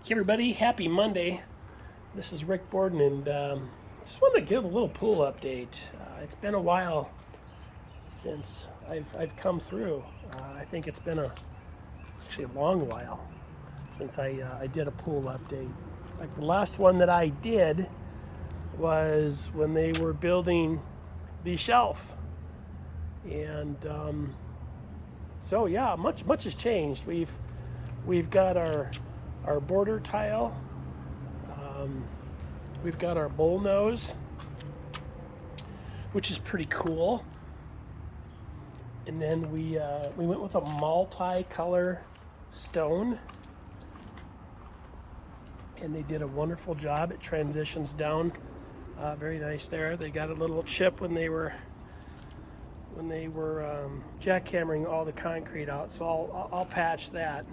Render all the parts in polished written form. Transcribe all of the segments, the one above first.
Hey everybody, happy Monday. This is Rick Borden, and just wanted to give a little pool update. It's been a while since I've come through. I think it's been actually a long while since I did a pool update. In fact, the last one that I did was when they were building the shelf, and so yeah, much has changed. We've got our border tile. We've got our bull nose, which is pretty cool. And then we went with a multi-color stone, and they did a wonderful job. It transitions down very nice there. They got a little chip when they were jackhammering all the concrete out. So I'll patch that.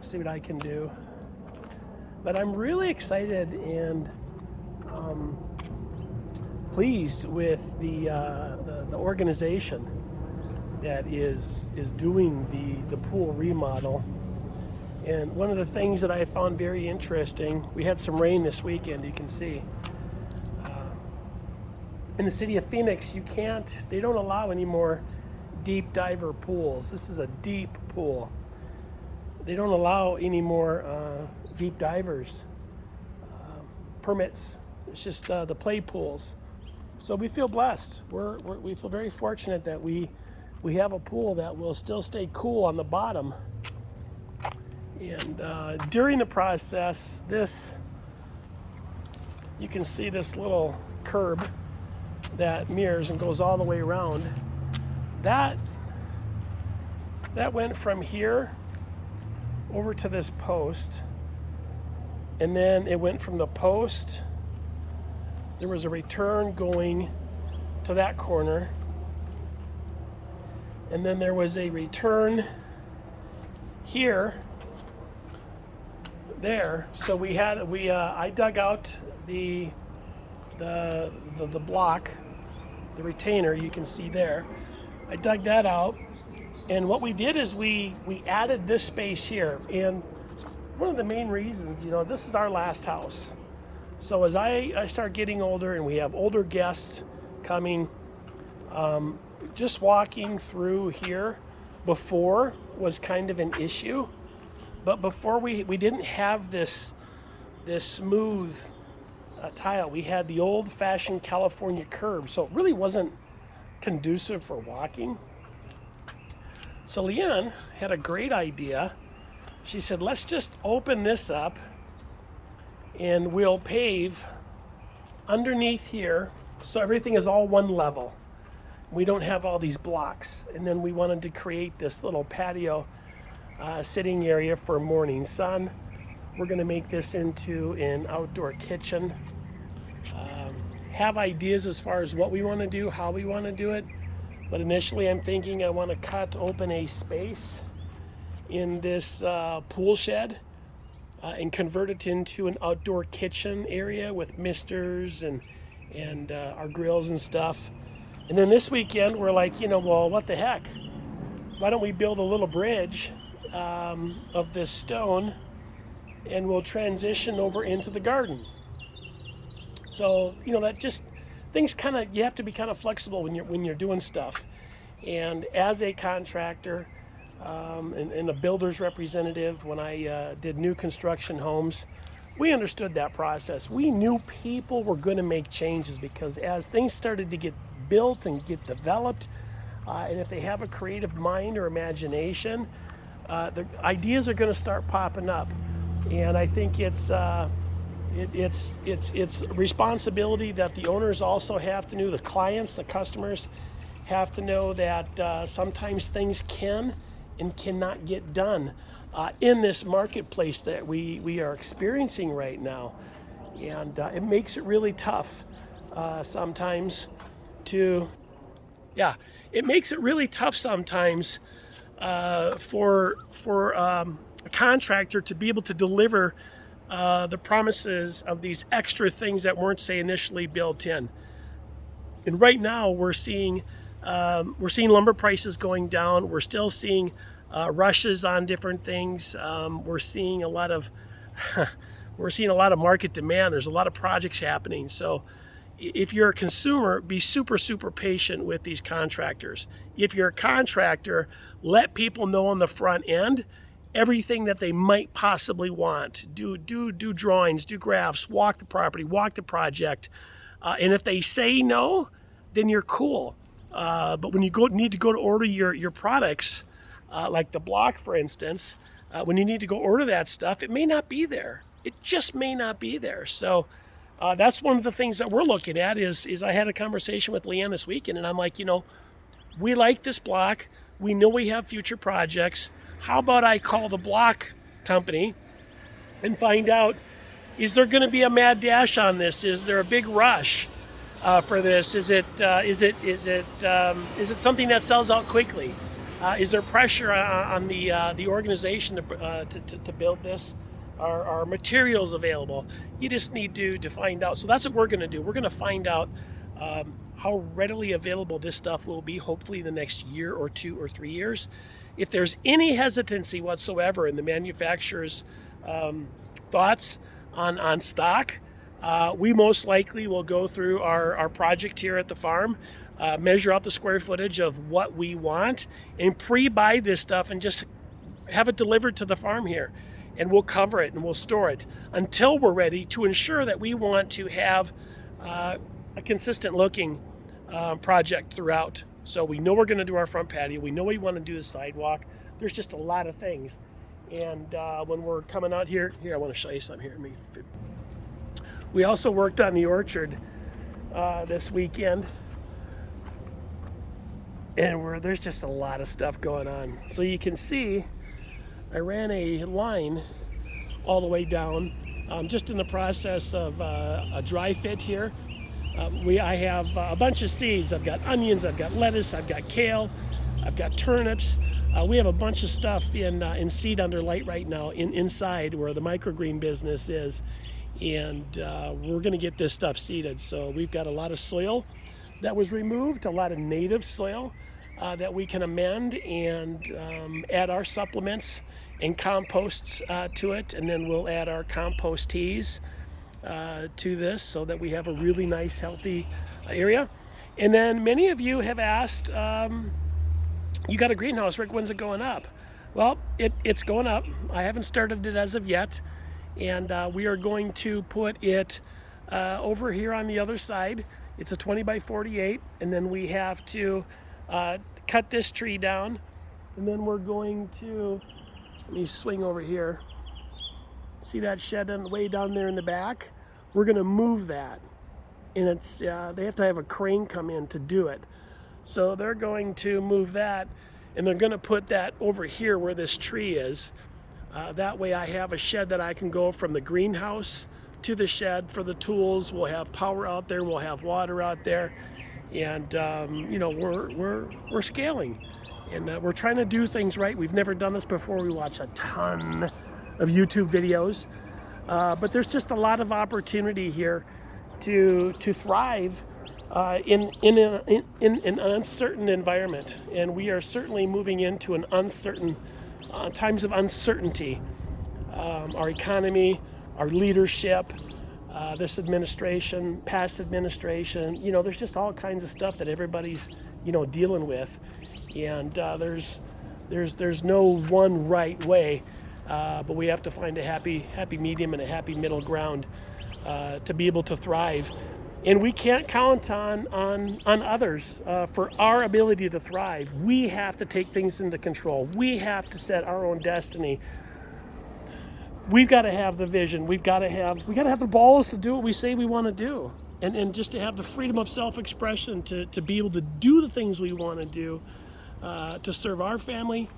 See what I can do. But I'm really excited and pleased with the organization that is doing the pool remodel. And one of the things that I found very interesting, we had some rain this weekend, you can see. In the city of Phoenix, they don't allow any more deep diver pools. This is a deep pool. They don't allow any more deep divers permits. It's just the play pools. So we feel blessed. We feel very fortunate that we have a pool that will still stay cool on the bottom. And during the process, you can see this little curb that mirrors and goes all the way around. That went from here over to this post, and then it went from the post, there was a return going to that corner, and then there was a return here, there. So I dug out the block, the retainer, you can see there. I dug that out. And what we did is we added this space here. And one of the main reasons, this is our last house. So as I start getting older and we have older guests coming, just walking through here before was kind of an issue. But before we didn't have this smooth tile. We had the old-fashioned California curb. So it really wasn't conducive for walking. So Leanne had a great idea. She said, let's just open this up and we'll pave underneath here so everything is all one level. We don't have all these blocks. And then we wanted to create this little patio sitting area for morning sun. We're going to make this into an outdoor kitchen. Have ideas as far as what we want to do, how we want to do it. But initially I'm thinking I want to cut open a space in this pool shed and convert it into an outdoor kitchen area with misters and our grills and stuff. And then this weekend we're like, well, what the heck? Why don't we build a little bridge of this stone and we'll transition over into the garden. So, that just things you have to be kind of flexible when you're doing stuff. And as a contractor and a builder's representative, when I did new construction homes, we understood that process. We knew people were going to make changes because as things started to get built and get developed, and if they have a creative mind or imagination, the ideas are going to start popping up. And I think it's responsibility that the owners also have to know, the clients, the customers have to know that sometimes things can and cannot get done in this marketplace that we are experiencing right now. And it makes it really tough sometimes for a contractor to be able to deliver the promises of these extra things that weren't, say, initially built in. And right now we're seeing lumber prices going down. We're still seeing rushes on different things. We're seeing a lot of we're seeing a lot of market demand. There's a lot of projects happening. So if you're a consumer, be super, super patient with these contractors. If you're a contractor, let people know on the front end everything that they might possibly want. Do drawings, do graphs, walk the property, walk the project. And if they say no, then you're cool. But when you need to go to order your products, like the block, for instance, when you need to go order that stuff, it may not be there. It just may not be there. So that's one of the things that we're looking at is I had a conversation with Leanne this weekend, and I'm like, we like this block. We know we have future projects. How about I call the block company and find out, is there going to be a mad dash on this? Is there a big rush for this? Is it something that sells out quickly? Is there pressure on the organization to build this? Are materials available? You just need to find out. So that's what we're going to do. We're going to find out how readily available this stuff will be, hopefully in the next year or 2 or 3 years. If there's any hesitancy whatsoever in the manufacturer's thoughts on stock, we most likely will go through our project here at the farm, measure out the square footage of what we want, and pre-buy this stuff and just have it delivered to the farm here. And we'll cover it and we'll store it until we're ready to ensure that we want to have a consistent looking project throughout. So we know we're going to do our front patio. We know we want to do the sidewalk. There's just a lot of things. And when we're coming out here, I want to show you something here. We also worked on the orchard this weekend. And there's just a lot of stuff going on. So you can see I ran a line all the way down. I'm just in the process of a dry fit here. I have a bunch of seeds. I've got onions, I've got lettuce, I've got kale, I've got turnips. We have a bunch of stuff in seed under light right now inside where the microgreen business is. And we're going to get this stuff seeded. So we've got a lot of soil that was removed, a lot of native soil that we can amend and add our supplements and composts to it, and then we'll add our compost teas to this so that we have a really nice healthy area. And then many of you have asked, you got a greenhouse, Rick, when's it going up? Well, it's going up. I haven't started it as of yet, and we are going to put it over here on the other side. It's a 20 by 48, and then we have to cut this tree down, and then we're going to, let me swing over here. See that shed on the way down there in the back? We're going to move that, and it's they have to have a crane come in to do it. So they're going to move that, and they're going to put that over here where this tree is. That way I have a shed that I can go from the greenhouse to the shed for the tools. We'll have power out there, we'll have water out there, and we're scaling, and we're trying to do things right. We've never done this before. We watch a ton of YouTube videos, but there's just a lot of opportunity here to thrive in an uncertain environment, and we are certainly moving into an uncertain times of uncertainty. Our economy, our leadership, this administration, past administration, there's just all kinds of stuff that everybody's, dealing with. And there's no one right way, but we have to find a happy medium and a happy middle ground to be able to thrive. And we can't count on others for our ability to thrive. We have to take things into control. We have to set our own destiny. We've got to have the vision. We've got to have the balls to do what we say we want to do, and just to have the freedom of self-expression to be able to do the things we want to do, to serve our family,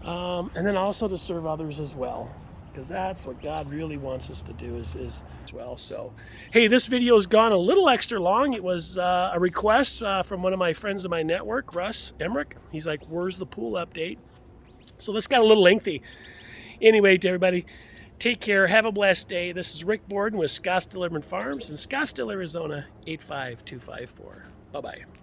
and then also to serve others as well, because that's what God really wants us to do is as well. So, hey, this video has gone a little extra long. It was a request from one of my friends in my network, Russ Emerick. He's like, "Where's the pool update?" So this got a little lengthy. Anyway, to everybody, take care. Have a blessed day. This is Rick Borden with Scottsdale Farms in Scottsdale, Arizona, 85254. Bye-bye.